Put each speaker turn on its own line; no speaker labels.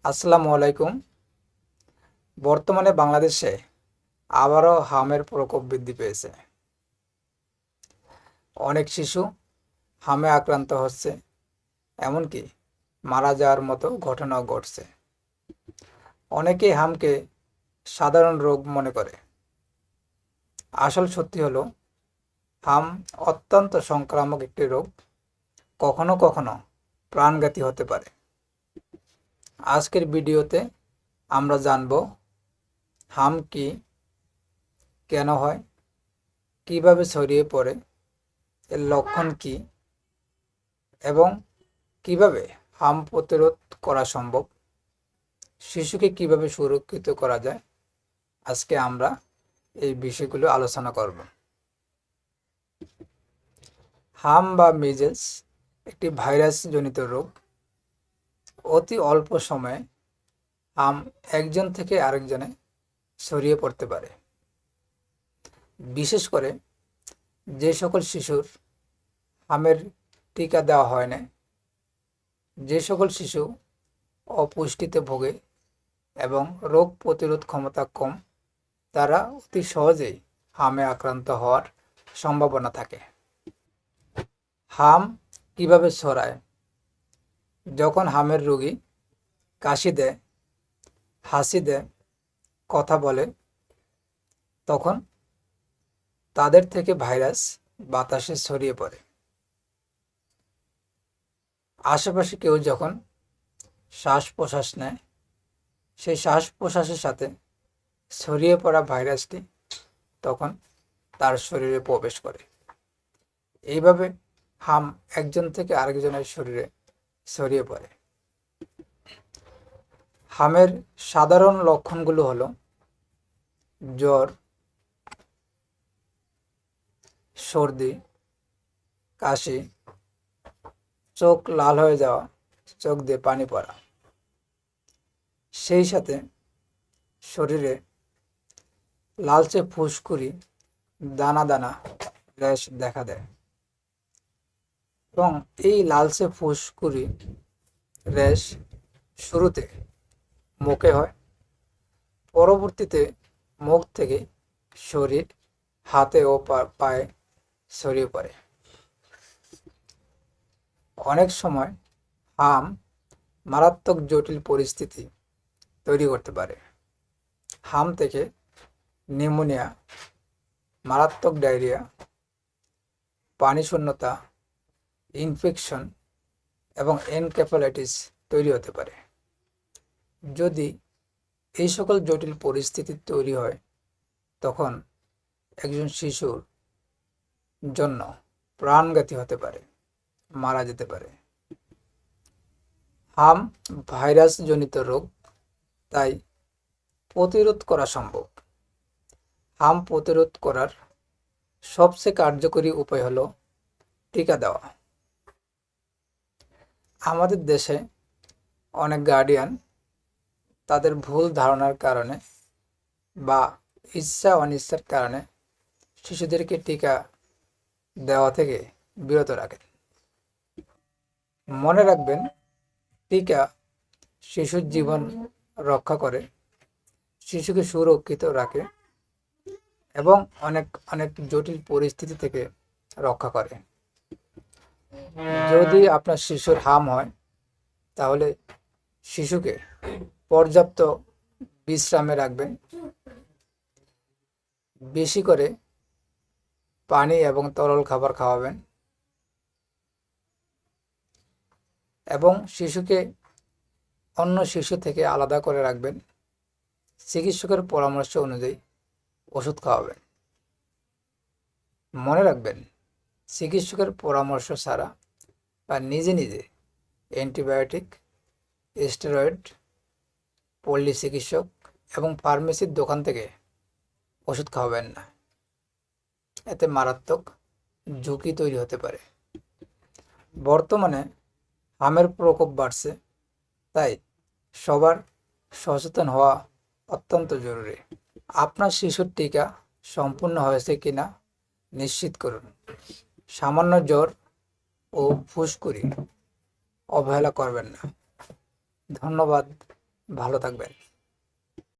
আসসালামু আলাইকুম। বর্তমানে বাংলাদেশে আবারও হামের প্রকোপ বৃদ্ধি পেয়েছে। অনেক শিশু হামে আক্রান্ত হচ্ছে, এমনকি মারা যাওয়ার মতো ঘটনাও ঘটছে। অনেকেই হামকে সাধারণ রোগ মনে করে। আসল সত্যি হলো, হাম অত্যন্ত সংক্রামক একটি রোগ, কখনো কখনো প্রাণঘাতী হতে পারে। আজকের ভিডিওতে আমরা জানব হাম কি, কেন হয়, কিভাবে ছড়িয়ে পড়ে, এর লক্ষণ কি এবং কিভাবে হাম প্রতিরোধ করা সম্ভব, শিশুকে কিভাবে সুরক্ষিত করা যায়। আজকে আমরা এই বিষয়গুলো আলোচনা করব। হাম বা মিজেলস একটি ভাইরাস জনিত রোগ। অতি অল্প সময়ে হাম একজন থেকে আরেকজনে ছড়িয়ে পড়তে পারে। বিশেষ করে যে সকল শিশুর হামের টিকা দেওয়া হয় না, যে সকল শিশু অপুষ্টিতে ভোগে এবং রোগ প্রতিরোধ ক্ষমতা কম, তারা অতি সহজেই হামে আক্রান্ত হওয়ার সম্ভাবনা থাকে। হাম কিভাবে ছড়ায়? যখন হামের রোগী কাশি দেয়, হাসি দেয়, কথা বলে, তখন তাদের থেকে ভাইরাস বাতাসে ছড়িয়ে পড়ে। আশেপাশে কেউ যখন শ্বাস প্রশ্বাস নেয়, সেই শ্বাস প্রশ্বাসের সাথে ছড়িয়ে পড়া ভাইরাসটি তখন তার শরীরে প্রবেশ করে। এইভাবে হাম একজন থেকে আরেকজনের শরীরে ছড়িয়ে পড়ে। হামের সাধারণ লক্ষণগুলো হলো জ্বর, সর্দি, কাশি, চোখ লাল হয়ে যাওয়া, চোখ দিয়ে পানি পড়া। সেই সাথে শরীরে লালচে ফুসকুড়ি, দানা দানা র্যাশ দেখা দেয় এবং এই লালচে ফুসকুড়ি র্যাশ শুরুতে মুখে হয়, পরবর্তীতে মুখ থেকে শরীর, হাতে ও পায়ে ছড়িয়ে পড়ে। অনেক সময় হাম মারাত্মক জটিল পরিস্থিতি তৈরি করতে পারে। হাম থেকে নিউমোনিয়া, মারাত্মক ডায়রিয়া, পানিশূন্যতা, ইনফেকশন এবং এনকেফালাইটিস তৈরি হতে পারে। যদি এই সকল জটিল পরিস্থিতি তৈরি হয়, তখন একজন শিশুর জন্য প্রাণঘাতী হতে পারে, মারা যেতে পারে। হাম ভাইরাস জনিত রোগ, তাই প্রতিরোধ করা সম্ভব। হাম প্রতিরোধ করার সবচেয়ে কার্যকরী উপায় হলো টিকা দেওয়া। আমাদের দেশে অনেক গার্ডিয়ান তাদের ভুল ধারণার কারণে বা ইচ্ছা অনিচ্ছার কারণে শিশুদেরকে টিকা দেওয়া থেকে বিরত রাখেন। মনে রাখবেন, টিকা শিশুর জীবন রক্ষা করে, শিশুকে সুরক্ষিত রাখে এবং অনেক অনেক জটিল পরিস্থিতি থেকে রক্ষা করে। যদি আপনার শিশুর হাম হয়, তাহলে শিশুকে পর্যাপ্ত বিশ্রামে রাখবেন, বেশি করে পানি এবং তরল খাবার খাওয়াবেন এবং শিশুকে অন্য শিশু থেকে আলাদা করে রাখবেন। চিকিৎসকের পরামর্শ অনুযায়ী ওষুধ খাওয়াবেন। মনে রাখবেন, চিকিৎসকের পরামর্শ ছাড়া বা নিজে নিজে অ্যান্টিবায়োটিক, স্টেরয়েড, পল্লী চিকিৎসক এবং ফার্মেসির দোকান থেকে ওষুধ খাওয়াবেন না। এতে মারাত্মক ঝুঁকি তৈরি হতে পারে। বর্তমানে হামের প্রকোপ বাড়ছে, তাই সবার সচেতন হওয়া অত্যন্ত জরুরি। আপনার শিশুর টিকা সম্পূর্ণ হয়েছে কিনা নিশ্চিত করুন। সামান্য জ্বর ও ফুসকুড়ি অবহেলা করবেন না। ধন্যবাদ। ভালো থাকবেন।